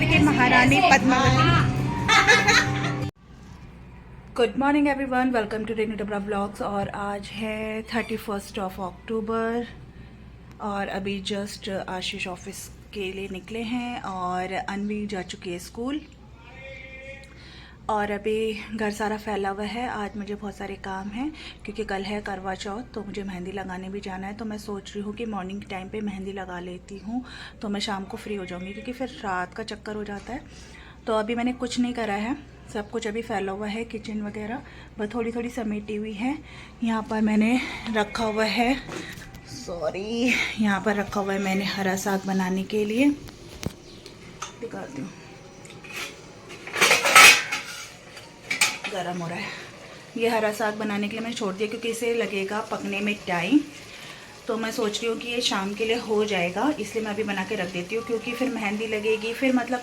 चित्तौड़ की महारानी Padmavati. Good morning everyone, welcome to Renu Dabra vlogs. और आज है 31 अक्टूबर और अभी जस्ट आशीष ऑफिस के लिए निकले हैं और अनवी जा चुकी है स्कूल। और अभी घर सारा फैला हुआ है। आज मुझे बहुत सारे काम हैं क्योंकि कल है करवा चौथ, तो मुझे मेहंदी लगाने भी जाना है। तो मैं सोच रही हूँ कि मॉर्निंग टाइम पे मेहंदी लगा लेती हूँ तो मैं शाम को फ्री हो जाऊँगी, क्योंकि फिर रात का चक्कर हो जाता है। तो अभी मैंने कुछ नहीं करा है, सब कुछ अभी फैला हुआ है, किचन वगैरह बस थोड़ी थोड़ी समेटी हुई है। यहाँ पर मैंने रखा हुआ है, यहाँ पर रखा हुआ है मैंने हरा साग बनाने के लिए। दिखाती हूँ, गरम हो रहा है। ये हरा साग बनाने के लिए मैंने छोड़ दिया क्योंकि इसे लगेगा पकने में टाइम। तो मैं सोच रही हूँ कि ये शाम के लिए हो जाएगा, इसलिए मैं अभी बना के रख देती हूँ, क्योंकि फिर मेहंदी लगेगी। फिर मतलब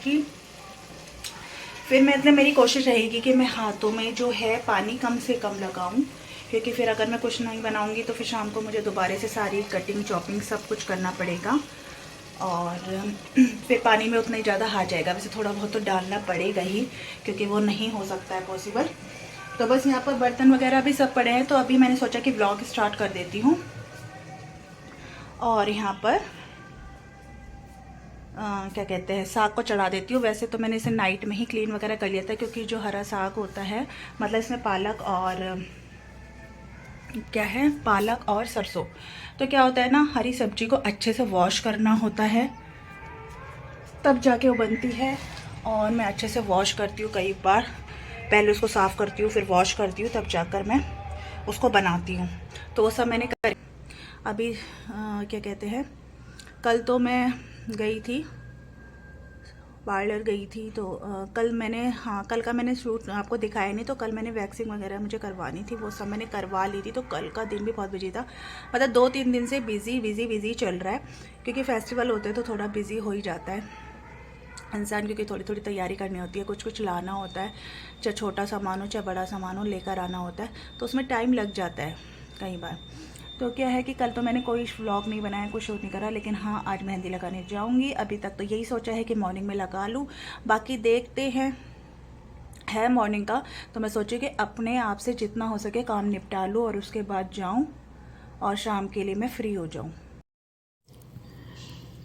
मेरी कोशिश रहेगी कि मैं हाथों में जो है पानी कम से कम लगाऊं, क्योंकि फिर अगर मैं कुछ नहीं बनाऊंगी तो फिर शाम को मुझे दोबारा से सारी कटिंग चॉपिंग सब कुछ करना पड़ेगा और फिर पानी में उतना ही ज़्यादा हार जाएगा। वैसे थोड़ा बहुत तो डालना पड़ेगा ही, क्योंकि वो नहीं हो सकता है पॉसिबल। तो बस यहाँ पर बर्तन वगैरह भी सब पड़े हैं, तो अभी मैंने सोचा कि व्लॉग स्टार्ट कर देती हूँ। और यहाँ पर क्या कहते हैं, साग को चढ़ा देती हूँ। वैसे तो मैंने इसे नाइट में ही क्लीन वगैरह कर लिया था, क्योंकि जो हरा साग होता है मतलब इसमें पालक और क्या है, पालक और सरसों। तो क्या होता है ना, हरी सब्जी को अच्छे से वॉश करना होता है तब जाके वो बनती है। और मैं अच्छे से वॉश करती हूँ, कई बार पहले उसको साफ़ करती हूँ फिर वॉश करती हूँ, तब जाकर मैं उसको बनाती हूँ। तो वो सब मैंने कर अभी क्या कहते हैं, कल तो मैं गई थी पार्लर गई थी। तो कल का मैंने शूट आपको दिखाया नहीं। तो कल मैंने वैक्सिंग वगैरह मुझे करवानी थी, वो सब मैंने करवा ली थी। तो कल का दिन भी बहुत बिजी था, मतलब 2-3 दिन से बिज़ी चल रहा है, क्योंकि फेस्टिवल होते हैं तो थोड़ा बिज़ी हो ही जाता है इंसान, क्योंकि थोड़ी थोड़ी तैयारी करनी होती है, कुछ कुछ लाना होता है, चाहे छोटा सामान हो चाहे बड़ा सामान हो, लेकर आना होता है, तो उसमें टाइम लग जाता है कई बार। तो क्या है कि कल तो मैंने कोई व्लॉग नहीं बनाया, कुछ शूट नहीं करा, लेकिन हाँ आज मेहंदी लगाने जाऊंगी। अभी तक तो यही सोचा है कि मॉर्निंग में लगा लूँ, बाकी देखते हैं। है मॉर्निंग का, तो मैं सोची कि अपने आप से जितना हो सके काम निपटा लूँ और उसके बाद जाऊँ और शाम के लिए मैं फ्री हो जाऊँ।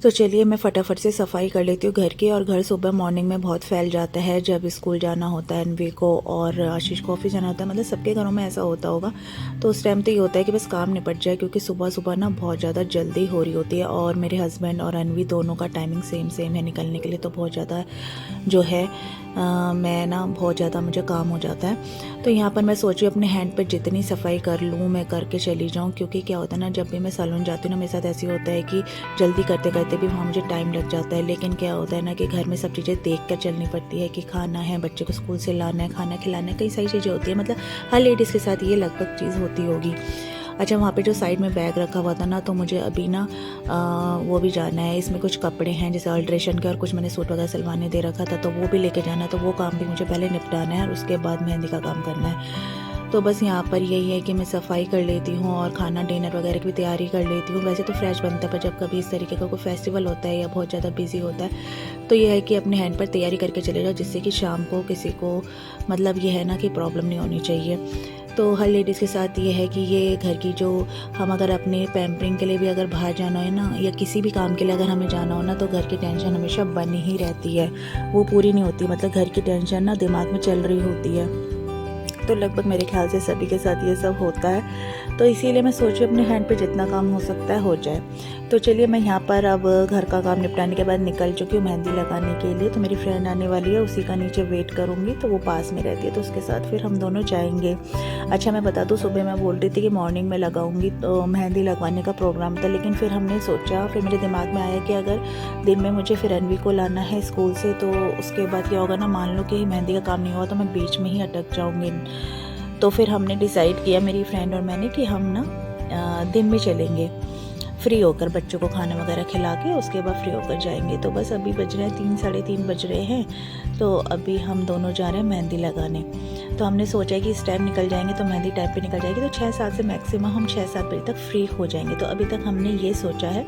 तो चलिए मैं फटाफट से सफाई कर लेती हूँ घर की। और घर सुबह मॉर्निंग में बहुत फैल जाता है, जब स्कूल जाना होता है अनवी को और आशीष को ऑफिस जाना होता है, मतलब सबके घरों में ऐसा होता होगा। तो उस टाइम तो ये होता है कि बस काम निपट जाए, क्योंकि सुबह सुबह ना बहुत ज़्यादा जल्दी हो रही होती है। और मेरे हस्बैंड और अनवी दोनों का टाइमिंग सेम है निकलने के लिए, तो बहुत ज़्यादा जो है मैं ना बहुत ज़्यादा मुझे काम हो जाता है। तो यहाँ पर मैं सोच रही हूँ अपने हैंड पर जितनी सफाई कर लूँ मैं करके चली जाऊँ, क्योंकि क्या होता है ना, जब भी मैं सैलून जाती हूँ ना, मेरे साथ ऐसे होता है कि जल्दी करते करते भी वहाँ मुझे टाइम लग जाता है। लेकिन क्या होता है ना कि घर में सब चीज़ें देख कर चलनी पड़ती है, कि खाना है, बच्चे को स्कूल से लाना है, खाना खिलाना है, कई सारी चीज़ें होती है। मतलब हर लेडीज़ के साथ ये लगभग चीज़ होती होगी। अच्छा, वहाँ पे जो साइड में बैग रखा हुआ था ना, तो मुझे अभी ना वो भी जाना है। इसमें कुछ कपड़े हैं जैसे अल्ट्रेशन के, और कुछ मैंने सूट वगैरह सिलवाने दे रखा था, तो वो भी लेके जाना है। तो वो काम भी मुझे पहले निपटाना है और उसके बाद मेहंदी का काम करना है। तो बस यहाँ पर यही है कि मैं सफाई कर लेती हूँ और खाना डिनर वगैरह की भी तैयारी कर लेती हूँ। वैसे तो फ्रेश बनता है, पर जब कभी इस तरीके का कोई फेस्टिवल होता है या बहुत ज़्यादा बिजी होता है, तो ये है कि अपने हैंड पर तैयारी करके चले जाओ, जिससे कि शाम को किसी को मतलब ये है ना कि प्रॉब्लम नहीं होनी चाहिए। तो हर लेडीज़ के साथ ये है कि ये घर की जो हम अगर अपने पैम्परिंग के लिए भी अगर बाहर जाना है ना, या किसी भी काम के लिए अगर हमें जाना हो ना, तो घर की टेंशन हमेशा बनी ही रहती है, वो पूरी नहीं होती। मतलब घर की टेंशन ना दिमाग में चल रही होती है। तो लगभग मेरे ख्याल से सभी के साथ ये सब होता है। तो इसीलिए मैं सोची अपने हैंड पे जितना काम हो सकता है हो जाए। तो चलिए मैं यहाँ पर अब घर का काम निपटाने के बाद निकल चुकी हूँ मेहंदी लगाने के लिए। तो मेरी फ्रेंड आने वाली है, उसी का नीचे वेट करूँगी, तो वो पास में रहती है, तो उसके साथ फिर हम दोनों जाएंगे। अच्छा, मैं बता दूँ, सुबह मैं बोल रही थी कि मॉर्निंग में लगाऊंगी, तो मेहंदी लगवाने का प्रोग्राम था, लेकिन फिर हमने सोचा, फिर मेरे दिमाग में आया कि अगर दिन में मुझे फिर अनवी को लाना है स्कूल से, तो उसके बाद क्या होगा ना, मान लो कि मेहंदी का काम नहीं हुआ तो मैं बीच में ही अटक जाऊँगी। तो फिर हमने डिसाइड किया मेरी फ्रेंड और मैंने कि हम ना दिन में चलेंगे, फ्री होकर बच्चों को खाना वगैरह खिला के उसके बाद फ्री होकर जाएंगे। तो बस अभी बज रहे हैं 3 साढ़े 3 बज रहे हैं, तो अभी हम दोनों जा रहे हैं मेहंदी लगाने। तो हमने सोचा है कि इस टाइम निकल जाएंगे तो मेहंदी टाइम पे निकल जाएगी, तो 6-7 से मैक्सिमम हम 6-7 बजे तक फ्री हो जाएंगे। तो अभी तक हमने ये सोचा है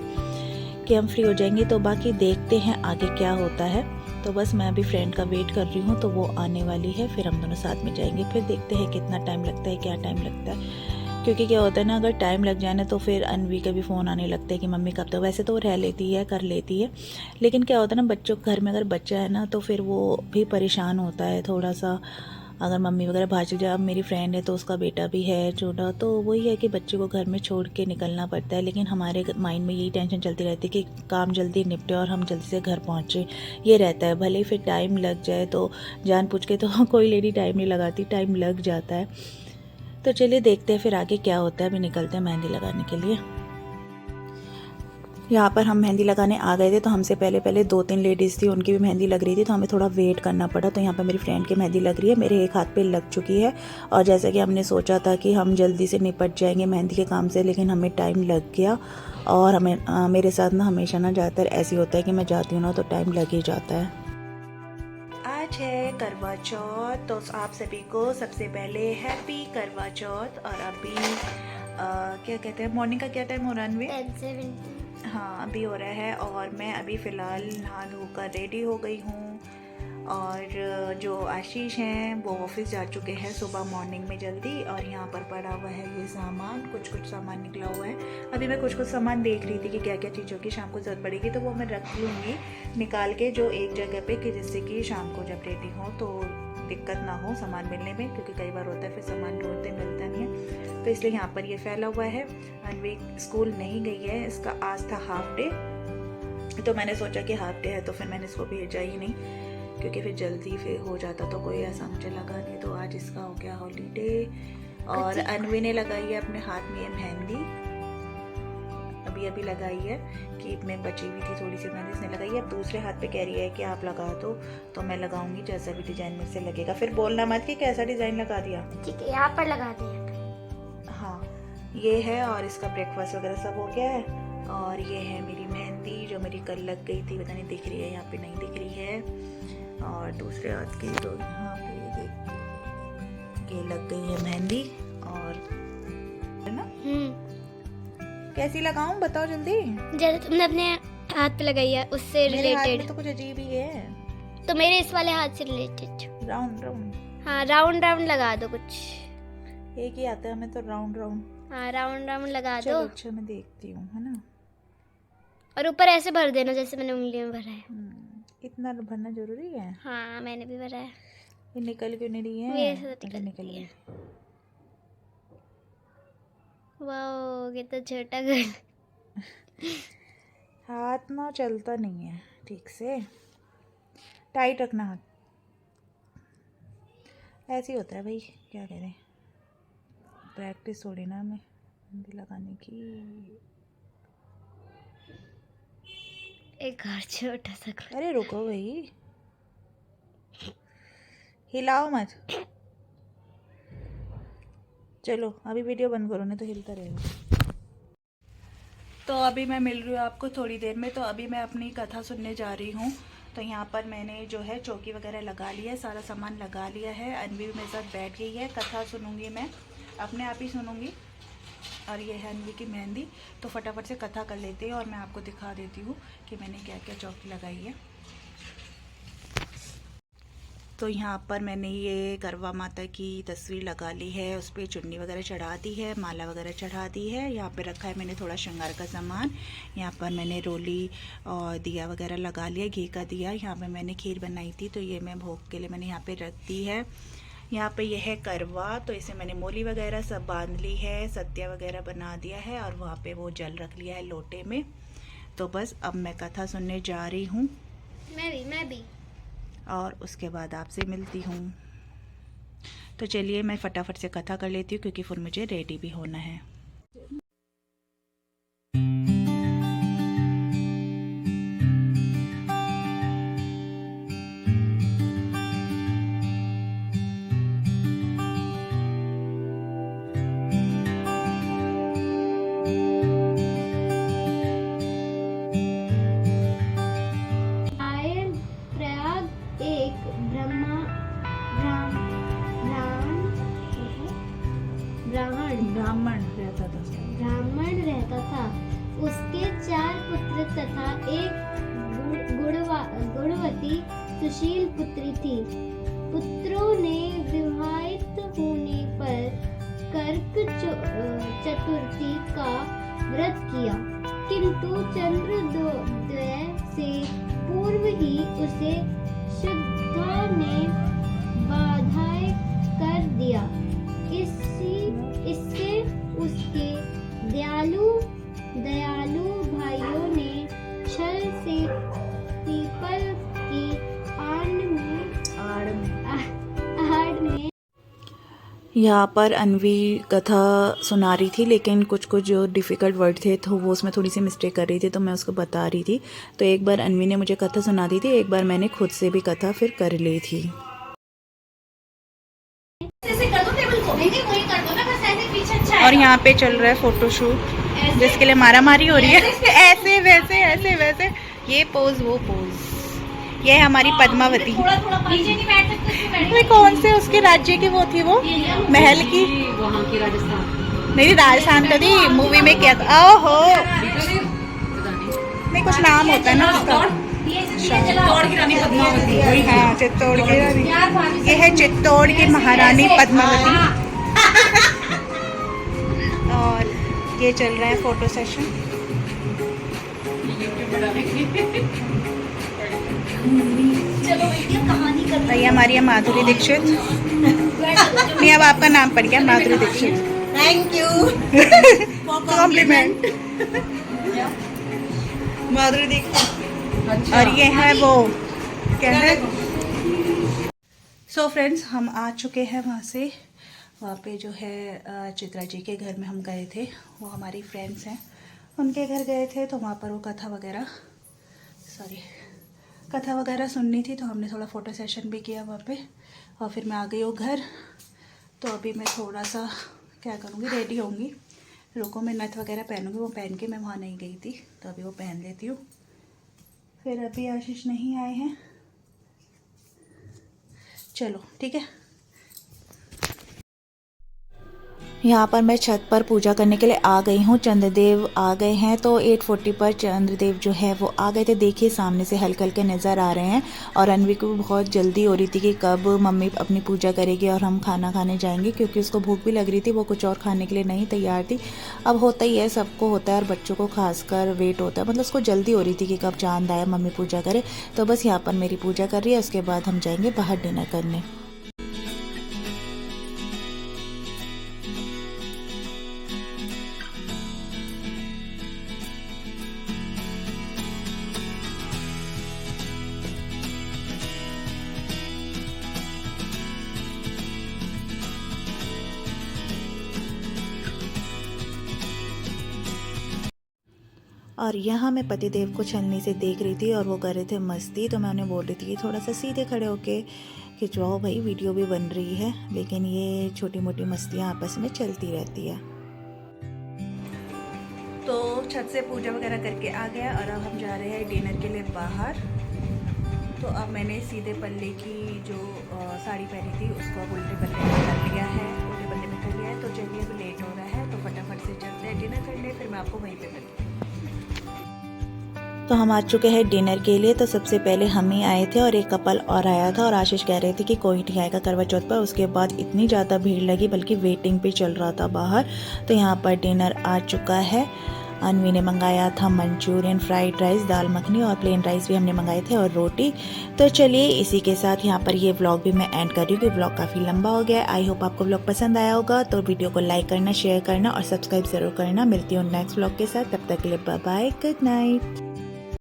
कि हम फ्री हो जाएंगे, तो बाकी देखते हैं आगे क्या होता है। तो बस मैं अभी फ्रेंड का वेट कर रही हूँ, तो वो आने वाली है, फिर हम दोनों साथ में जाएंगे। फिर देखते हैं कितना टाइम लगता है, क्या टाइम लगता है, क्योंकि क्या होता है ना, अगर टाइम लग जाए ना तो फिर अनवी का भी फ़ोन आने लगता है कि मम्मी कब तक। वैसे तो वो रह लेती है, कर लेती है, लेकिन क्या होता है ना, बच्चों घर में अगर बच्चा है ना तो फिर वो भी परेशान होता है थोड़ा सा, अगर मम्मी वगैरह बाहर चल जाए। अब मेरी फ्रेंड है तो उसका बेटा भी है छोटा, तो वही है कि बच्चे को घर में छोड़ के निकलना पड़ता है। लेकिन हमारे माइंड में यही टेंशन चलती रहती है कि काम जल्दी निपटे और हम जल्दी से घर पहुँचे, ये रहता है। भले ही फिर टाइम लग जाए तो जान पूछ के तो कोई लेडी टाइम नहीं लगाती, टाइम लग जाता है। तो चलिए देखते हैं फिर आगे क्या होता है। अभी निकलते हैं मेहंदी लगाने के लिए। यहाँ पर हम मेहंदी लगाने आ गए थे, तो हमसे पहले 2-3 लेडीज़ थी, उनकी भी मेहंदी लग रही थी, तो हमें थोड़ा वेट करना पड़ा। तो यहाँ पर मेरी फ्रेंड की मेहंदी लग रही है, मेरे एक हाथ पे लग चुकी है। और जैसा कि हमने सोचा था कि हम जल्दी से निपट जाएंगे मेहंदी के काम से, लेकिन हमें टाइम लग गया। और हमें मेरे साथ ना हमेशा ना ज़्यादातर ऐसे होता है कि मैं जाती हूँ ना तो टाइम लग ही जाता है। आज है करवा चौथ, तो आप सभी को सबसे पहले हैप्पी करवा चौथ। और अभी क्या कहते हैं, मॉर्निंग का क्या टाइम हो रहा है? 10:17। हाँ, अभी हो रहा है। और मैं अभी फ़िलहाल नहा धोकर रेडी हो गई हूँ। और जो आशीष हैं वो ऑफिस जा चुके हैं सुबह मॉर्निंग में जल्दी। और यहाँ पर पड़ा हुआ है ये सामान, कुछ सामान निकला हुआ है। अभी मैं कुछ सामान देख रही थी कि क्या क्या चीज़ों की शाम को ज़रूरत पड़ेगी, तो वो मैं रख लूँगी निकाल के जो एक जगह पे, कि जिससे कि शाम को जब रेडी हो तो दिक्कत ना हो सामान मिलने में, क्योंकि कई बार होता है फिर सामान ढूंढते मिलता नहीं है। तो इसलिए यहाँ पर ये फैला हुआ है। अनवी स्कूल नहीं गई है, इसका आज था हाफ डे, तो मैंने सोचा कि हाफ डे है तो फिर मैंने इसको भेजा ही नहीं, क्योंकि फिर जल्दी फिर हो जाता तो कोई ऐसा मुझे लगा नहीं। तो आज इसका हो गया हॉलीडे। और अनवी ने लगाई है अपने हाथ में ये मेहंदी, अभी लगाई है, कि में बची हुई थी थोड़ी सी मेहंदी इसने लगाई है। अब दूसरे हाथ पे कह रही है कि आप लगा दो, तो मैं लगाऊंगी जैसा भी डिजाइन मेरे से लगेगा। फिर बोलना मत कि कैसा डिजाइन लगा दिया। ठीक है, यहाँ पर लगा दिया। हाँ, ये है। और इसका ब्रेकफास्ट वगैरह सब हो गया है। और ये है मेरी मेहंदी जो मेरी कल लग गई थी, पता नहीं दिख रही है, यहाँ पे नहीं दिख रही है। और दूसरे हाथ की तो यहाँ पे ये लग गई है मेहंदी। और है ना, कैसी लगाऊं बताओ जल्दी। जैसे तुमने अपने हाथ पे लगाई है उससे रिलेटेड। तो कुछ अजीब ही है। तो मेरे इस वाले हाथ से रिलेटेड राउंड। हाँ, राउंड लगा दो कुछ। एक ही आता है हमें तो, राउंड। हाँ, राउंड लगा दो। अच्छा मैं देखती हूँ, है ना। और ऊपर ऐसे भर देना जैसे मैंने उंगली में भरा है। इतना भरना जरूरी है? हाँ, मैंने भी भरा है। ये निकल क्यों नहीं रही है? ये निकल गई। वाओ, ये तो छोटा घर। हाथ ना चलता नहीं है ठीक से, टाइट रखना हाथ। ऐसे ही होता है भाई, क्या करें, प्रैक्टिस थोड़ी ना हमें मेहंदी लगाने की। एक घर छोटा सा घर। अरे रुको भाई, हिलाओ मत। चलो अभी वीडियो बंद करो, नहीं तो हिलता रहेगा। तो अभी मैं मिल रही हूँ आपको थोड़ी देर में। तो अभी मैं अपनी कथा सुनने जा रही हूँ। तो यहाँ पर मैंने जो है चौकी वगैरह लगा लिया है, सारा सामान लगा लिया है। अनवी भी मेरे साथ बैठ गई है। कथा सुनूंगी मैं, अपने आप ही सुनूंगी। और ये है अनवी की मेहंदी। तो फटाफट से कथा कर लेते हैं और मैं आपको दिखा देती हूँ कि मैंने क्या क्या चौकी लगाई है। तो यहाँ पर मैंने ये करवा माता की तस्वीर लगा ली है, उस पर चुन्नी वगैरह चढ़ा दी है, माला वगैरह चढ़ा दी है। यहाँ पे रखा है मैंने थोड़ा श्रृंगार का सामान। यहाँ पर मैंने रोली और दिया वगैरह लगा लिया, घी का दिया। यहाँ पे मैंने खीर बनाई थी, तो ये मैं भोग के लिए मैंने यहाँ पे रख दी है। यहाँ पे ये है करवा, तो इसे मैंने मोली वगैरह सब बांध ली है, सत्या वगैरह बना दिया है। और वहाँ पे वो जल रख लिया है लोटे में। तो बस अब मैं कथा सुनने जा रही हूँ। मैं भी और उसके बाद आपसे मिलती हूँ। तो चलिए मैं फटाफट से कथा कर लेती हूँ, क्योंकि फिर मुझे रेडी भी होना है। ब्राह्मण रहता था। उसके 4 पुत्र तथा एक गुणवती सुशील पुत्री थी। पुत्रों ने विवाहित होने पर कर्क चतुर्थी का व्रत किया, किंतु चंद्रोदय से पूर्व ही उसे शुद्धा ने बाधाएं कर दिया। इससे उसके दयालु भाइयों ने छल से पीपल की आड़ में यहाँ पर अनवी कथा सुना रही थी, लेकिन कुछ कुछ जो डिफ़िकल्ट वर्ड थे तो वो उसमें थोड़ी सी मिस्टेक कर रही थी, तो मैं उसको बता रही थी। तो एक बार अनवी ने मुझे कथा सुना दी थी, एक बार मैंने खुद से भी कथा फिर कर ली थी। और यहाँ पे चल रहा है फोटोशूट, जिसके लिए मारा मारी हो रही है। ऐसे वैसे ऐसे वैसे, ये पोज वो पोज। ये है हमारी पद्मावती। वे कौन से उसके राज्य की वो थी, वो महल की, वहाँ की राजस्थान। नहीं राजस्थान तो थी, मूवी में क्या था, ओहो नहीं कुछ नाम होता है ना उसका। चित्तौड़ की रानी पद्मावती। हाँ चित्तौड़ की रानी, ये है चित्तौड़ की महारानी पद्मावती। और ये चल रहा है फोटो सेशन। चलो भैया कहानी कर ये हमारी है माधुरी दीक्षित। नहीं अब आपका नाम पड़ गया Madhuri Dixit. Thank you compliment. Madhuri Dixit. और ये है वो क्या है। सो फ्रेंड्स, हम आ चुके हैं वहाँ से। वहाँ पे जो है चित्रा जी के घर में हम गए थे, वो हमारी फ्रेंड्स हैं, उनके घर गए थे। तो वहाँ पर वो कथा वगैरह सुननी थी, तो हमने थोड़ा फ़ोटो सेशन भी किया वहाँ पे। और फिर मैं आ गई हूँ घर। तो अभी मैं थोड़ा सा क्या करूँगी, रेडी होंगी। रुको मैं नथ वगैरह पहनूँगी, वो पहन के मैं वहाँ नहीं गई थी, तो अभी वो पहन लेती हूँ। फिर अभी आशीष नहीं आए हैं। चलो ठीक है। यहाँ पर मैं छत पर पूजा करने के लिए आ गई हूँ। चंद्रदेव आ गए हैं, तो 8:40 पर चंद्रदेव जो है वो आ गए थे। देखिए सामने से हल्के हल्के नज़र आ रहे हैं। और अनवी को बहुत जल्दी हो रही थी कि कब मम्मी अपनी पूजा करेगी और हम खाना खाने जाएंगे, क्योंकि उसको भूख भी लग रही थी। वो कुछ और खाने के लिए नहीं तैयार थी। अब होता ही है, सबको होता है, और बच्चों को खासकर वेट होता है, मतलब उसको जल्दी हो रही थी कि कब चांद आए, मम्मी पूजा करे। तो बस यहाँ पर मेरी पूजा कर रही है, उसके बाद हम जाएंगे बाहर डिनर करने। और यहाँ मैं पतिदेव को छलनी से देख रही थी और वो कर रहे थे मस्ती। तो मैं उन्हें बोल रही थी कि थोड़ा सा सीधे खड़े होके खिंचवाओ भाई, वीडियो भी बन रही है। लेकिन ये छोटी मोटी मस्तियाँ आपस में चलती रहती है। तो छत से पूजा वगैरह करके आ गया और अब हम जा रहे हैं डिनर के लिए बाहर। तो अब मैंने सीधे पल्ले की जो साड़ी पहनी थी उसको अब उल्टे पल्ले में कर लिया है, उल्टे पल्ले में कर लिया है। तो चलिए अब लेट हो रहा है, तो फटाफट से चलते हैं डिनर करने, फिर मैं आपको वहीं पे मिलती हूँ। तो हम आ चुके हैं डिनर के लिए। तो सबसे पहले हम ही आए थे और एक कपल और आया था, और आशीष कह रहे थे कि कोई नहीं आएगा करवा चौथ पर। उसके बाद इतनी ज़्यादा भीड़ लगी, बल्कि वेटिंग भी चल रहा था बाहर। तो यहाँ पर डिनर आ चुका है। अनवी ने मंगाया था मंचूरियन, फ्राइड राइस, दाल मखनी और प्लेन राइस भी हमने मंगाए थे, और रोटी। तो चलिए इसी के साथ यहाँ पर ये व्लॉग भी मैं एंड कर रही हूँ, कि व्लॉग काफ़ी लंबा हो गया है। आई होप आपको व्लॉग पसंद आया होगा। तो वीडियो को लाइक करना, शेयर करना और सब्सक्राइब ज़रूर करना। मिलती हूँ नेक्स्ट व्लॉग के साथ, तब तक के लिए बाय बाय, गुड नाइट।